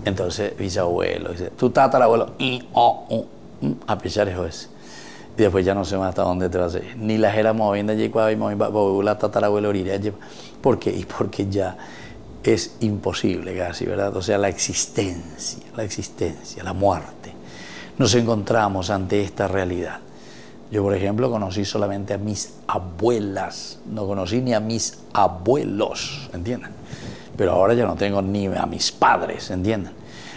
entonces bisabuelo, tu tatarabuelo, a pesar de eso. Y después ya no sé más hasta dónde te vas a ir. Ni las era moviendo allí, la tatarabuelo, ¿por qué? Y porque ya es imposible casi, ¿verdad? O sea, la existencia, la muerte. Nos encontramos ante esta realidad. Yo, por ejemplo, conocí solamente a mis abuelas, no conocí ni a mis abuelos, ¿entienden? Pero ahora ya no tengo ni a mis padres, ¿entienden?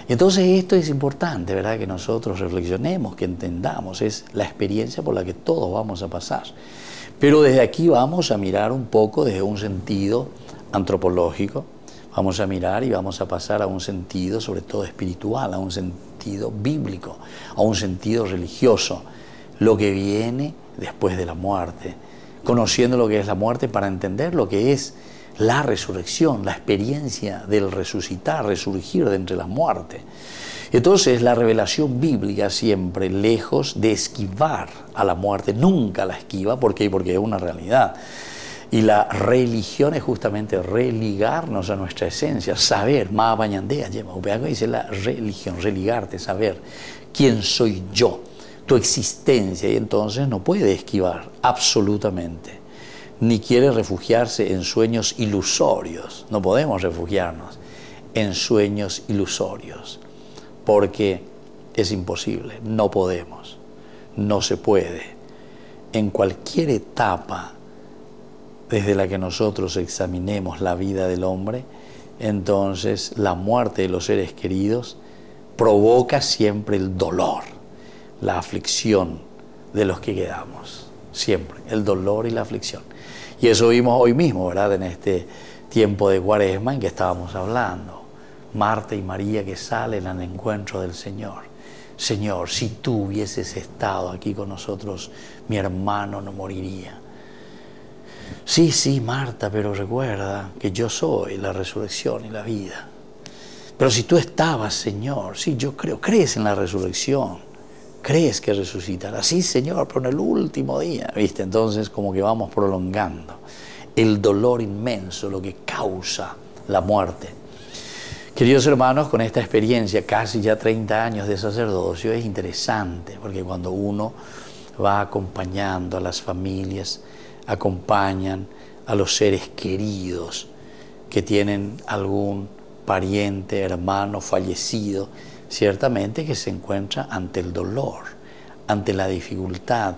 Y entonces esto es importante, ¿verdad? Que nosotros reflexionemos, que entendamos, es la experiencia por la que todos vamos a pasar. Pero desde aquí vamos a mirar un poco desde un sentido antropológico. Vamos a mirar y vamos a pasar a un sentido, sobre todo espiritual, a un sentido bíblico, a un sentido religioso, lo que viene después de la muerte, conociendo lo que es la muerte para entender lo que es la resurrección, la experiencia del resucitar, resurgir de entre las muertes. Entonces, la revelación bíblica siempre, lejos de esquivar a la muerte, nunca la esquiva. ¿Por qué? Porque es una realidad. Y la religión es justamente religarnos a nuestra esencia, saber, más bañandea, dice la religión, religarte, saber quién soy yo, tu existencia, y entonces no puede esquivar absolutamente, ni quiere refugiarse en sueños ilusorios. No podemos refugiarnos en sueños ilusorios, porque es imposible, no podemos, no se puede. En cualquier etapa desde la que nosotros examinemos la vida del hombre, entonces la muerte de los seres queridos provoca siempre el dolor, la aflicción de los que quedamos, siempre, el dolor y la aflicción. Y eso vimos hoy mismo, ¿verdad? En este tiempo de Cuaresma en que estábamos hablando, Marta y María que salen al encuentro del Señor. Señor, si tú hubieses estado aquí con nosotros, mi hermano no moriría. Sí, Marta, pero recuerda que yo soy la resurrección y la vida. Pero si tú estabas, Señor, sí, yo creo, crees en la resurrección, crees que resucitará. Sí, Señor, pero en el último día, ¿viste? Entonces como que vamos prolongando el dolor inmenso, lo que causa la muerte. Queridos hermanos, con esta experiencia, casi ya 30 años de sacerdocio, es interesante, porque cuando uno va acompañando a las familias, acompañan a los seres queridos que tienen algún pariente, hermano fallecido, ciertamente que se encuentra ante el dolor, ante la dificultad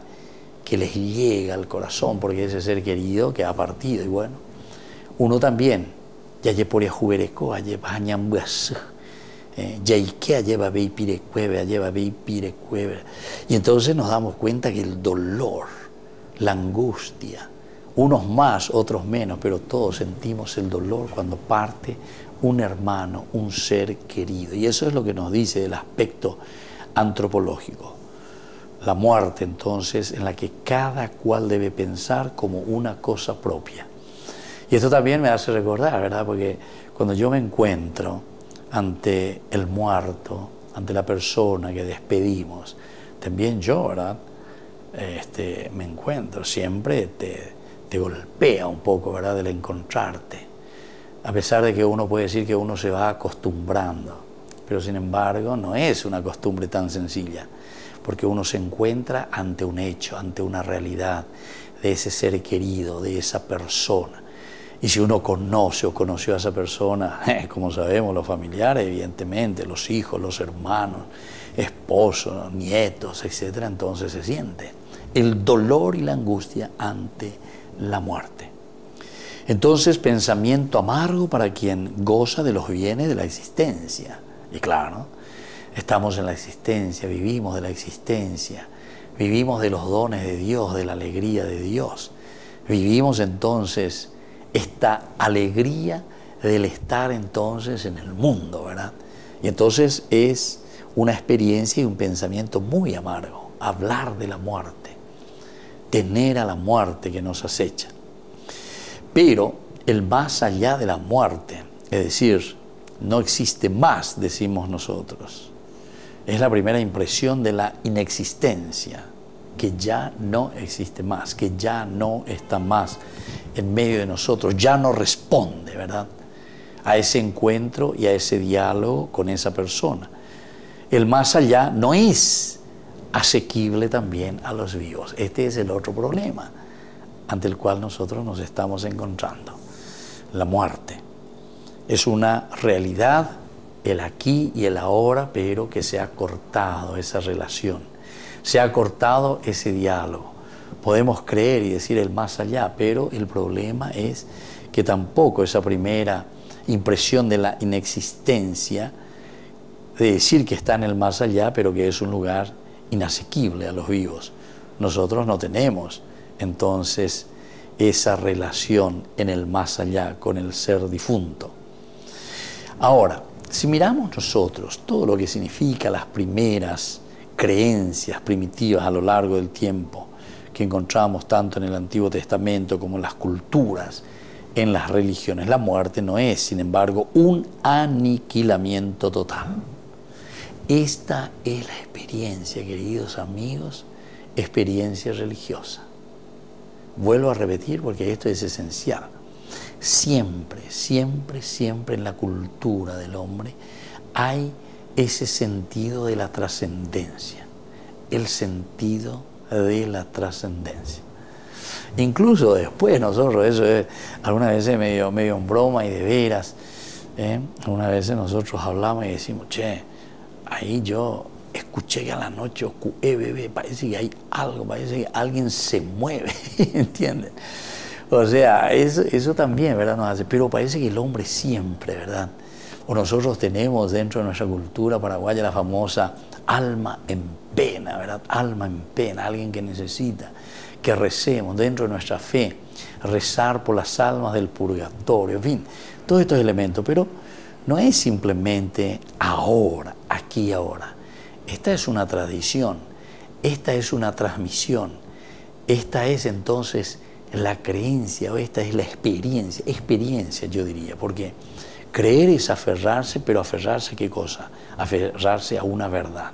que les llega al corazón, porque ese ser querido que ha partido. Y bueno, uno también yaye poria jubereco, aye bañambuas, yaike lleva veipirecueve, lleva veipirecueve. Y entonces nos damos cuenta que el dolor, la angustia, unos más, otros menos, pero todos sentimos el dolor cuando parte un hermano, un ser querido. Y eso es lo que nos dice del aspecto antropológico. La muerte, entonces, en la que cada cual debe pensar como una cosa propia. Y esto también me hace recordar, ¿verdad? Porque cuando yo me encuentro ante el muerto, ante la persona que despedimos, también yo, ¿verdad? Me encuentro, siempre te golpea un poco, ¿verdad? El encontrarte. A pesar de que uno puede decir que uno se va acostumbrando, pero sin embargo no es una costumbre tan sencilla, porque uno se encuentra ante un hecho, ante una realidad de ese ser querido, de esa persona. Y si uno conoce o conoció a esa persona, como sabemos, los familiares, evidentemente, los hijos, los hermanos, esposos, nietos, etc., entonces se siente el dolor y la angustia ante la muerte. Entonces, pensamiento amargo para quien goza de los bienes de la existencia. Y claro, estamos en la existencia, vivimos de la existencia, vivimos de los dones de Dios, de la alegría de Dios. Vivimos entonces esta alegría del estar entonces en el mundo, ¿verdad? Y entonces es una experiencia y un pensamiento muy amargo, hablar de la muerte, tener a la muerte que nos acecha. Pero el más allá de la muerte, es decir, no existe más, decimos nosotros, es la primera impresión de la inexistencia, que ya no existe más, que ya no está más en medio de nosotros, ya no responde, ¿verdad?, a ese encuentro y a ese diálogo con esa persona. El más allá no es asequible también a los vivos. Este es el otro problema ante el cual nosotros nos estamos encontrando. La muerte es una realidad, el aquí y el ahora, pero que se ha cortado esa relación, se ha cortado ese diálogo. Podemos creer y decir el más allá, pero el problema es que tampoco esa primera impresión de la inexistencia, de decir que está en el más allá, pero que es un lugar inasequible a los vivos. Nosotros no tenemos entonces esa relación en el más allá con el ser difunto. Ahora, si miramos nosotros todo lo que significa las primeras creencias primitivas a lo largo del tiempo, que encontramos tanto en el Antiguo Testamento como en las culturas, en las religiones, la muerte no es, sin embargo, un aniquilamiento total. Esta es la experiencia, queridos amigos, experiencia religiosa. Vuelvo a repetir porque esto es esencial. Siempre, siempre, siempre en la cultura del hombre hay ese sentido de la trascendencia, el sentido de la trascendencia. Incluso después nosotros, eso es algunas veces medio en broma y de veras, algunas veces nosotros hablamos y decimos, che, ahí yo escuché que a la noche parece que hay algo, parece que alguien se mueve, ¿entiendes? O sea, eso también, ¿verdad?, nos hace, pero parece que el hombre siempre, ¿verdad? O nosotros tenemos dentro de nuestra cultura paraguaya la famosa alma en pena, ¿verdad? Alma en pena, alguien que necesita que recemos dentro de nuestra fe, rezar por las almas del purgatorio, en fin, todos estos elementos, pero no es simplemente ahora, aquí y ahora. Esta es una tradición, esta es una transmisión, esta es entonces la creencia, o esta es la experiencia yo diría, porque creer es aferrarse, pero aferrarse ¿a qué cosa? Aferrarse a una verdad.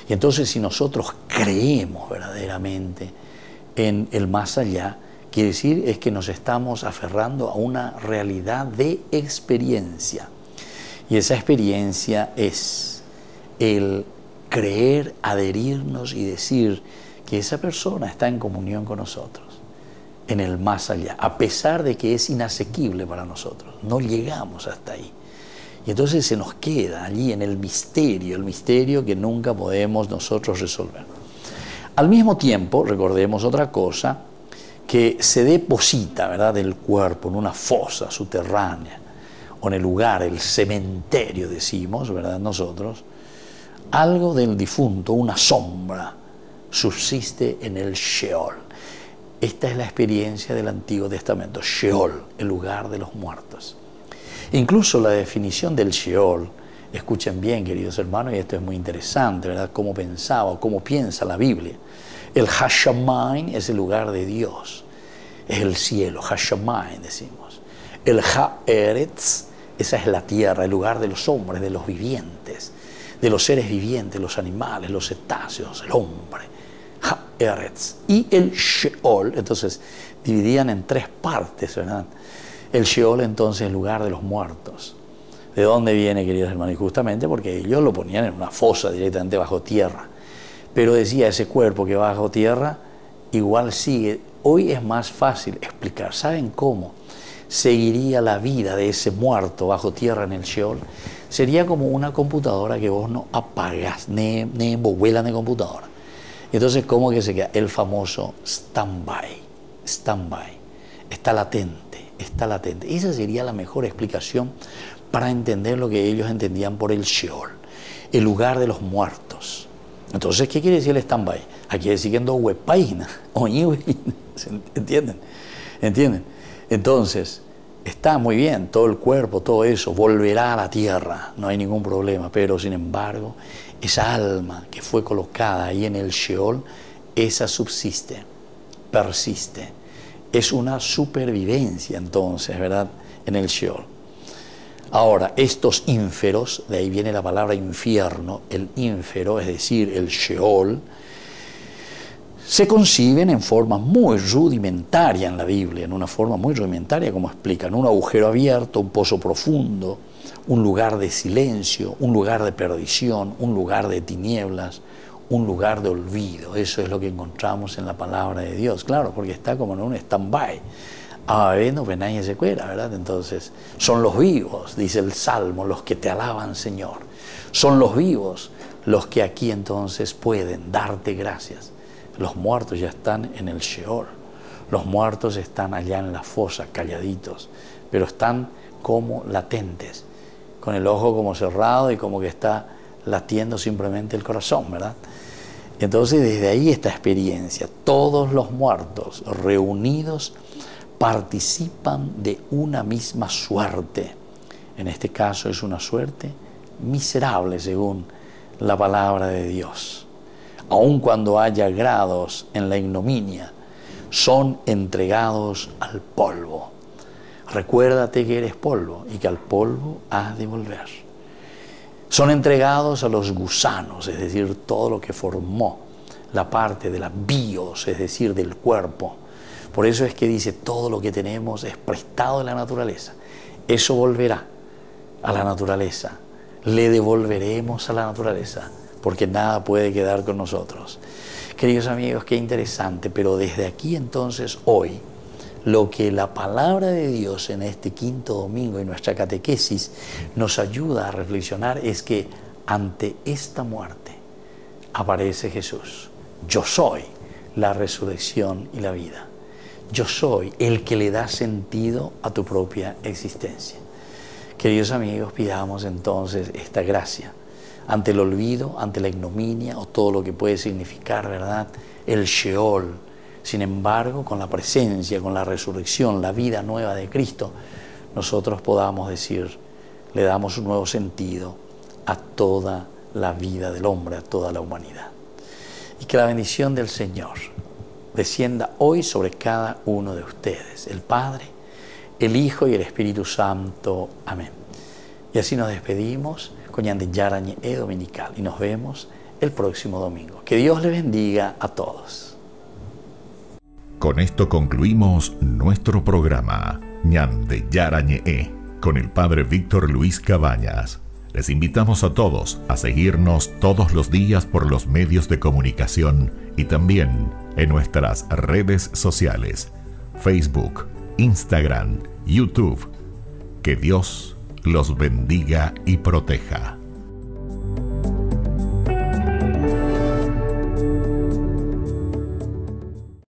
Y entonces si nosotros creemos verdaderamente en el más allá, quiere decir es que nos estamos aferrando a una realidad de experiencia. Y esa experiencia es el creer, adherirnos y decir que esa persona está en comunión con nosotros, en el más allá, a pesar de que es inasequible para nosotros. No llegamos hasta ahí. Y entonces se nos queda allí en el misterio que nunca podemos nosotros resolver. Al mismo tiempo, recordemos otra cosa, que se deposita, ¿verdad?, del cuerpo en una fosa subterránea o en el lugar, el cementerio decimos, ¿verdad? Nosotros, algo del difunto, una sombra, subsiste en el Sheol. Esta es la experiencia del Antiguo Testamento, Sheol, el lugar de los muertos. Incluso la definición del Sheol, escuchen bien, queridos hermanos, y esto es muy interesante, ¿verdad? Cómo pensaba, cómo piensa la Biblia. El Hashamayim es el lugar de Dios, es el cielo, Hashamayim decimos. El Haaretz, esa es la tierra, el lugar de los hombres, de los vivientes, de los seres vivientes, los animales, los cetáceos, el hombre. Haaretz. Y el Sheol, entonces dividían en 3 partes, ¿verdad? El Sheol entonces es el lugar de los muertos. ¿De dónde viene, queridos hermanos? Y justamente porque ellos lo ponían en una fosa directamente bajo tierra. Pero decía, ese cuerpo que va bajo tierra igual sigue. Hoy es más fácil explicar. ¿Saben cómo seguiría la vida de ese muerto bajo tierra en el Sheol? Sería como una computadora que vos no apagás, ni vuelan de computadora. Entonces, ¿cómo que se queda? El famoso stand-by. Stand-by. Está latente, está latente. Esa sería la mejor explicación para entender lo que ellos entendían por el Sheol, el lugar de los muertos. Entonces, ¿qué quiere decir el stand-by? Aquí quiere decir que en 2 páginas, ¿entienden? ¿Entienden? Entonces, está muy bien, todo el cuerpo, todo eso, volverá a la tierra, no hay ningún problema, pero sin embargo, esa alma que fue colocada ahí en el Sheol, esa subsiste, persiste. Es una supervivencia entonces, ¿verdad? En el Sheol. Ahora, estos ínferos, de ahí viene la palabra infierno, el ínfero, es decir, el Sheol, se conciben en forma muy rudimentaria en la Biblia, en una forma muy rudimentaria, como explican, un agujero abierto, un pozo profundo, un lugar de silencio, un lugar de perdición, un lugar de tinieblas, un lugar de olvido. Eso es lo que encontramos en la palabra de Dios, claro, porque está como en un stand-by. A ver, no nadie se cuera, ¿verdad? Entonces, son los vivos, dice el Salmo, los que te alaban, Señor. Son los vivos los que aquí entonces pueden darte gracias. Los muertos ya están en el Sheol. Los muertos están allá en la fosa, calladitos, pero están como latentes, con el ojo como cerrado y como que está latiendo simplemente el corazón, ¿verdad? Entonces, desde ahí esta experiencia, todos los muertos reunidos participan de una misma suerte. En este caso es una suerte miserable según la palabra de Dios. Aun cuando haya grados en la ignominia, son entregados al polvo. Recuérdate que eres polvo y que al polvo has de volver. Son entregados a los gusanos, es decir, todo lo que formó la parte de la bios, es decir, del cuerpo. Por eso es que dice, todo lo que tenemos es prestado de la naturaleza. Eso volverá a la naturaleza. Le devolveremos a la naturaleza, porque nada puede quedar con nosotros. Queridos amigos, qué interesante, pero desde aquí entonces hoy, lo que la palabra de Dios en este 5º domingo y nuestra catequesis nos ayuda a reflexionar es que ante esta muerte aparece Jesús. Yo soy la resurrección y la vida. Yo soy el que le da sentido a tu propia existencia. Queridos amigos, pidamos entonces esta gracia ante el olvido, ante la ignominia o todo lo que puede significar, ¿verdad?, el Sheol. Sin embargo, con la presencia, con la resurrección, la vida nueva de Cristo, nosotros podamos decir, le damos un nuevo sentido a toda la vida del hombre, a toda la humanidad. Y que la bendición del Señor descienda hoy sobre cada uno de ustedes, el Padre, el Hijo y el Espíritu Santo. Amén. Y así nos despedimos con Ñande Yarañe Dominical y nos vemos el próximo domingo. Que Dios le bendiga a todos. Con esto concluimos nuestro programa Ñande Yarañe con el Padre Víctor Luis Cabañas. Les invitamos a todos a seguirnos todos los días por los medios de comunicación y también en nuestras redes sociales, Facebook, Instagram, YouTube. Que Dios los bendiga y proteja.